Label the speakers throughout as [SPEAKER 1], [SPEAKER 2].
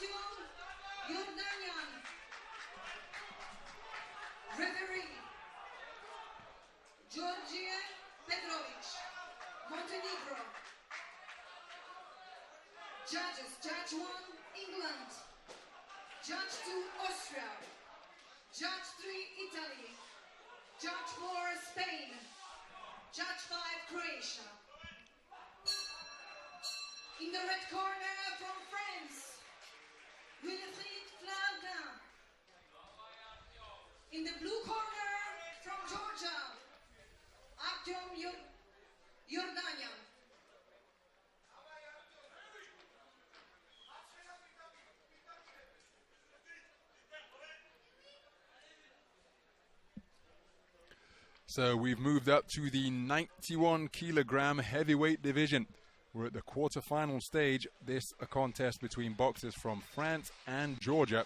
[SPEAKER 1] Artyom, Yordanyan. Referee, Georgia Petrovich, Montenegro. Judges, Judge 1, England. Judge 2, Austria. Judge 3, Italy. Judge 4, Spain. Judge 5, Croatia. In the red corner from France, WILFRIED. In the blue corner from Georgia, артём Yordanyan.
[SPEAKER 2] So we've moved up to the 91 kilogram heavyweight division. We're at the quarterfinal stage. This a contest between boxers from France and Georgia.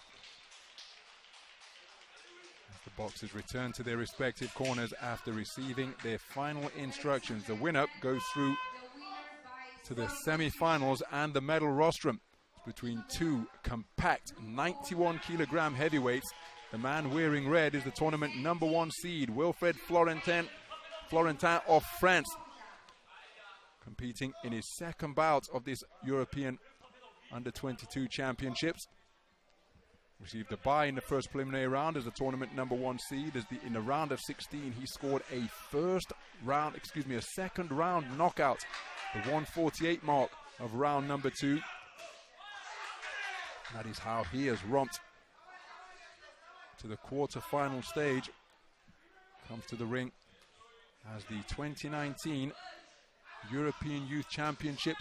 [SPEAKER 2] As the boxers return to their respective corners after receiving their final instructions. The winner goes through to the semi-finals and the medal rostrum between two compact 91 kilogram heavyweights. The man wearing red is the tournament #1 seed, WILFRIED Florentin of France, competing in his second bout of this European Under-22 Championships. Received a bye in the first preliminary round as the tournament #1 seed. In the round of 16, he scored a second round knockout, the 148 mark of round #2. That is how he has romped to the quarter-final stage. Comes to the ring as the 2019 European Youth Championship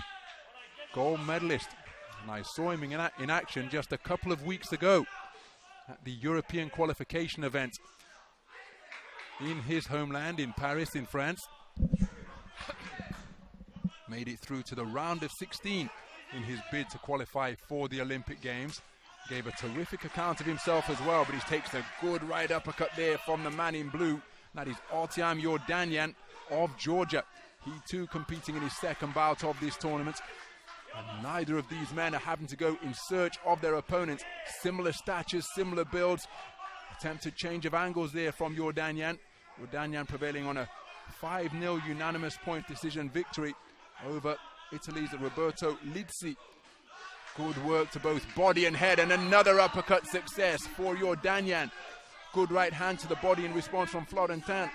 [SPEAKER 2] gold medalist. And I saw him in action just a couple of weeks ago at the European qualification event in his homeland in Paris, in France. Made it through to the round of 16 in his bid to qualify for the Olympic Games. Gave a terrific account of himself as well, but he takes a good right uppercut there from the man in blue. That is Artyom Yordanyan of Georgia. He too competing in his second bout of this tournament. And neither of these men are having to go in search of their opponents. Similar statures, similar builds. Attempted change of angles there from Yordanyan. Yordanyan prevailing on a 5-0 unanimous point decision victory over Italy's Roberto Lizzi. Good work to both body and head, and another uppercut success for Yordanyan. Good right hand to the body in response from Florentin.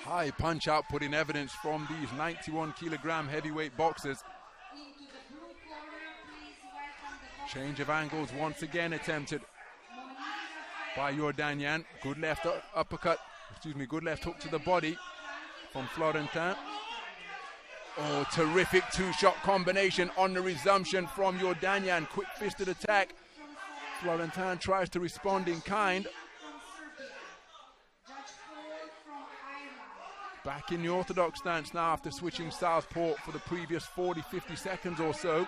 [SPEAKER 2] High punch output in evidence from these 91 kilogram heavyweight boxers. Change of angles once again attempted by Yordanyan. Good left good left hook to the body from Florentin. Oh, terrific two-shot combination on the resumption from Yordanyan. Quick-fisted attack. Florentin tries to respond in kind. Back in the orthodox stance now after switching southpaw for the previous 40-50 seconds or so.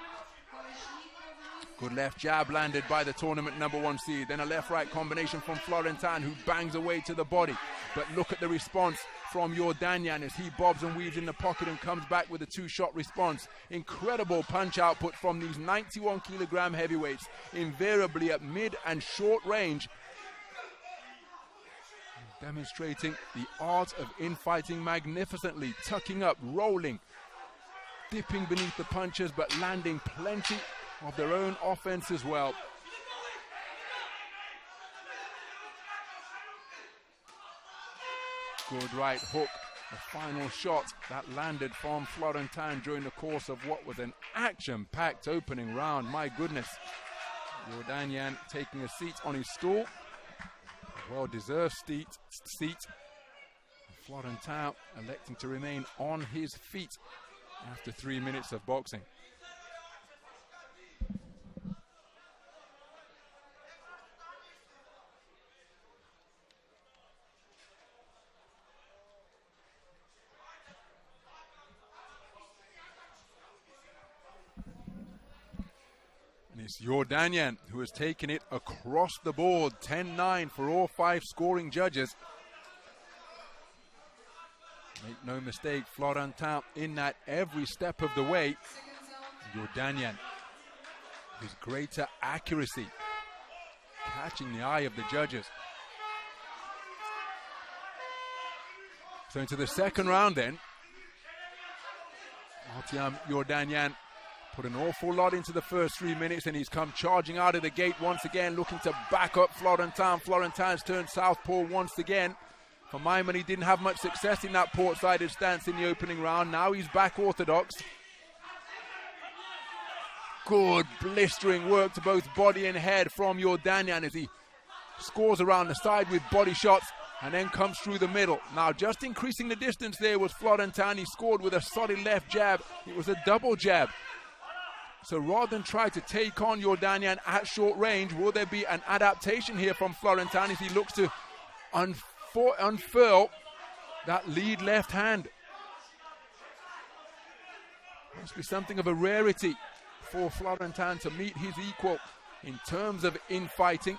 [SPEAKER 2] Good left jab landed by the tournament #1 seed. Then a left-right combination from Florentin, who bangs away to the body. But look at the response from Yordanyan as he bobs and weaves in the pocket and comes back with a two-shot response. Incredible punch output from these 91 kilogram heavyweights, invariably at mid and short range. Demonstrating the art of infighting magnificently, tucking up, rolling, dipping beneath the punches, but landing plenty of their own offense as well. Good right hook, the final shot that landed from Florentin during the course of what was an action-packed opening round. My goodness. Yordanyan taking a seat on his stool. Well-deserved seat. Florentin electing to remain on his feet after 3 minutes of boxing. It's Yordanyan who has taken it across the board, 10-9 for all 5 scoring judges. Make no mistake, Florentin in that every step of the way. Yordanyan, his greater accuracy, catching the eye of the judges. So into the second round then. Artyom Yordanyan put an awful lot into the first 3 minutes, and he's come charging out of the gate once again, looking to back up Florentin. Florentin's turned southpaw once again. For my money, didn't have much success in that port-sided stance in the opening round. Now he's back orthodox. Good blistering work to both body and head from Yordanyan as he scores around the side with body shots and then comes through the middle. Now just increasing the distance there was Florentin. He scored with a solid left jab. It was a double jab. So rather than try to take on Yordanyan at short range, will there be an adaptation here from Florentin as he looks to unfurl that lead left hand? Must be something of a rarity for Florentin to meet his equal in terms of infighting.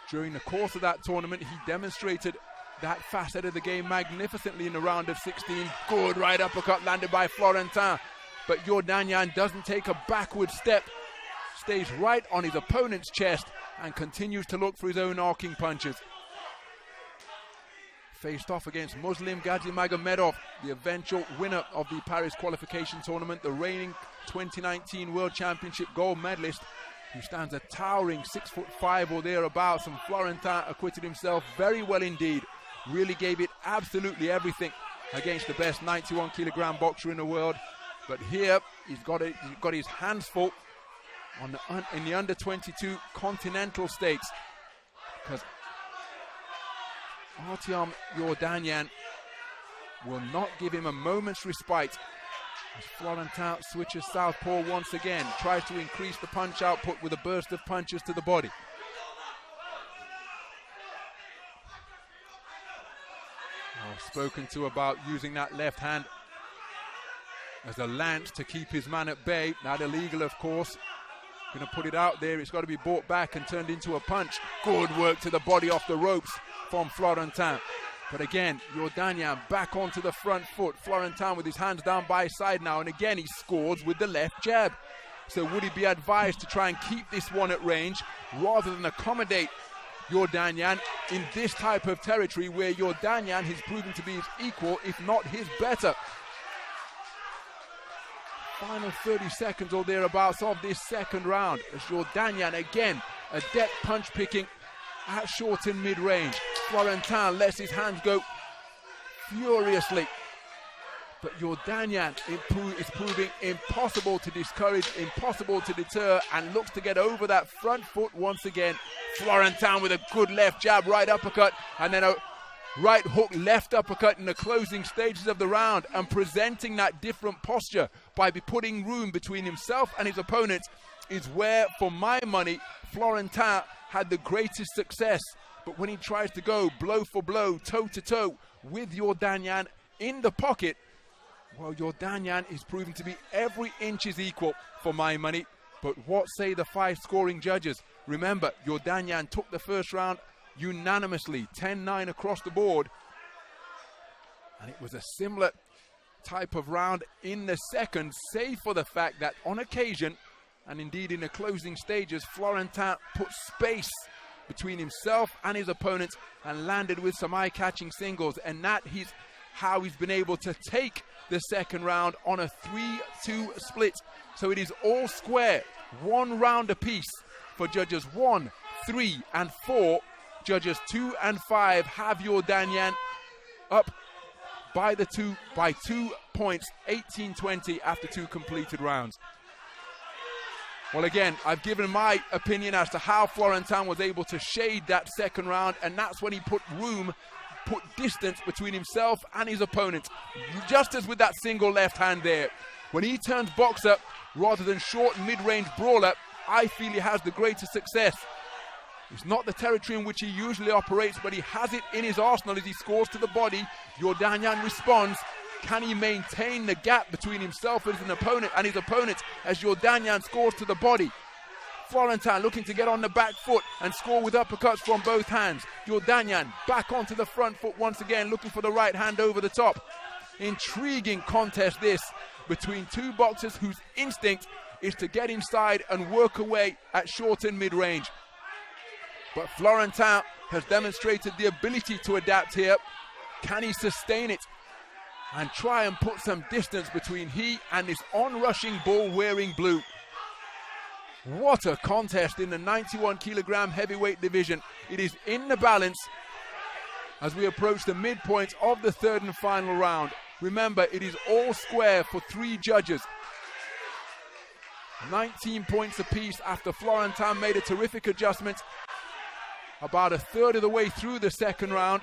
[SPEAKER 2] During the course of that tournament, he demonstrated that facet of the game magnificently in the round of 16. Good right uppercut landed by Florentin, but Yordanyan doesn't take a backward step, stays right on his opponent's chest and continues to look for his own arcing punches. Faced off against Muslim Gadzhimagomedov, the eventual winner of the Paris qualification tournament, the reigning 2019 World Championship gold medalist, who stands a towering 6'5" or thereabouts, and Florentin acquitted himself very well indeed. Really gave it absolutely everything against the best 91 kilogram boxer in the world. But here he's got his hands full in the under 22 continental stakes, because Artyom Yordanyan will not give him a moment's respite. As Florentin switches southpaw once again, tries to increase the punch output with a burst of punches to the body. Spoken to about using that left hand as a lance to keep his man at bay. Not illegal, of course. Going to put it out there. It's got to be brought back and turned into a punch. Good work to the body off the ropes from Florentin. But again, Yordanyan back onto the front foot. Florentin with his hands down by his side now. And again, he scores with the left jab. So would he be advised to try and keep this one at range rather than accommodate Yordanyan in this type of territory where Yordanyan has proven to be his equal, if not his better? Final 30 seconds or thereabouts of this second round as Yordanyan again adept punch picking at short and mid-range. Florentin lets his hands go furiously, but Yordanyan is proving impossible to discourage, impossible to deter, and looks to get over that front foot once again. Florentin with a good left jab, right uppercut, and then a right hook, left uppercut in the closing stages of the round, and presenting that different posture by putting room between himself and his opponent is where, for my money, Florentin had the greatest success. But when he tries to go blow for blow, toe-to-toe with Yordanyan in the pocket, well, Yordanyan is proven to be every inch is equal for my money. But what say the 5 scoring judges? Remember, Yordanyan took the first round unanimously, 10-9 across the board. And it was a similar type of round in the second, save for the fact that on occasion, and indeed in the closing stages, Florentin put space between himself and his opponent and landed with some eye-catching singles, and that is how he's been able to take the second round on a 3-2 split. So it is all square, 1 round apiece for judges 1, 3 and 4. Judges 2 and 5 have Yordanyan up by 2 points, 18-20 after 2 completed rounds. Well, again, I've given my opinion as to how Florentin was able to shade that second round, and that's when he put distance between himself and his opponent. Just as with that single left hand there. When he turns boxer rather than short and mid-range brawler, I feel he has the greatest success. It's not the territory in which he usually operates, but he has it in his arsenal as he scores to the body. Yordanyan responds. Can he maintain the gap between himself and his opponent as Yordanyan scores to the body? Florentin looking to get on the back foot and score with uppercuts from both hands. Yordanyan back onto the front foot once again, looking for the right hand over the top. Intriguing contest this between two boxers whose instinct is to get inside and work away at short and mid-range. But Florentin has demonstrated the ability to adapt here. Can he sustain it and try and put some distance between he and this on-rushing ball-wearing blue? What a contest in the 91 kilogram heavyweight division. It is in the balance as we approach the midpoint of the third and final round. Remember, it is all square for three judges. 19 points apiece after Florentin made a terrific adjustment about a third of the way through the second round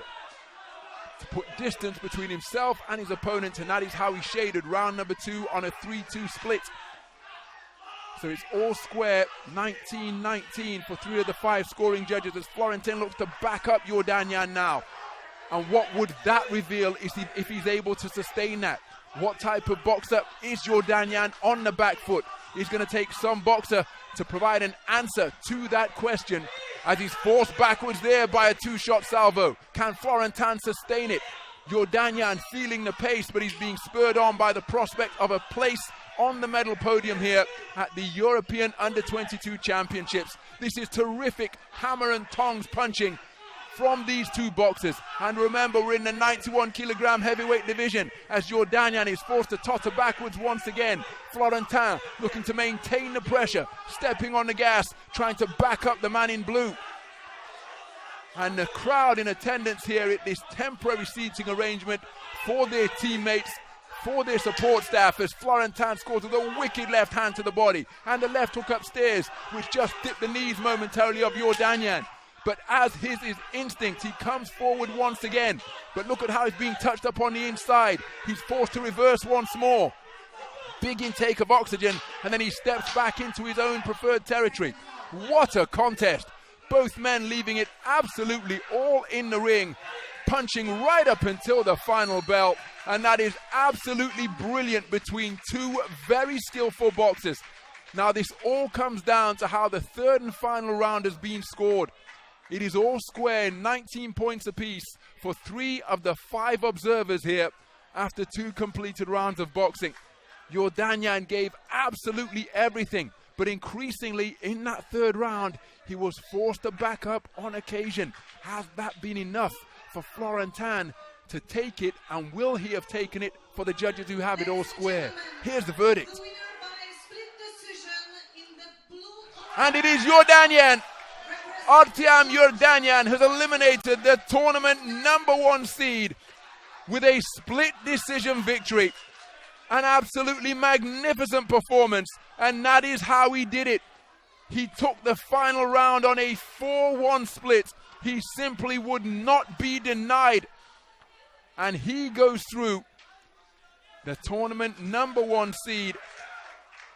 [SPEAKER 2] to put distance between himself and his opponent, and that is how he shaded round number 2 on a 3-2 split. So it's all square, 19-19 for 3 of the 5 scoring judges as Florentin looks to back up Yordanyan now. And what would that reveal is if he's able to sustain that? What type of boxer is Yordanyan on the back foot? He's going to take some boxer to provide an answer to that question as he's forced backwards there by a 2-shot salvo. Can Florentin sustain it? Yordanyan feeling the pace, but he's being spurred on by the prospect of a place on the medal podium here at the European Under-22 Championships. This is terrific hammer and tongs punching from these two boxers. And remember, we're in the 91 kilogram heavyweight division as Yordanyan is forced to totter backwards once again. Florentin looking to maintain the pressure, stepping on the gas, trying to back up the man in blue. And the crowd in attendance here at this temporary seating arrangement for their teammates, for their support staff, as Florentin scores with a wicked left hand to the body and a left hook upstairs, which just dipped the knees momentarily of Yordanyan. But as his instinct, he comes forward once again. But look at how he's being touched up on the inside. He's forced to reverse once more. Big intake of oxygen, and then he steps back into his own preferred territory. What a contest. Both men leaving it absolutely all in the ring, punching right up until the final bell. And that is absolutely brilliant between two very skillful boxers. Now this all comes down to how the third and final round has been scored. It is all square, 19 points apiece for 3 of the 5 observers here after 2 completed rounds of boxing. Yordanyan gave absolutely everything, but increasingly in that third round, he was forced to back up on occasion. Has that been enough for Florentin to take it, and will he have taken it for the judges who have it all square? Here's the verdict. And it is Yordanyan. Artyom Yordanyan has eliminated the tournament #1 seed with a split decision victory. An absolutely magnificent performance, and that is how he did it. He took the final round on a 4-1 split. He simply would not be denied. And he goes through the tournament #1 seed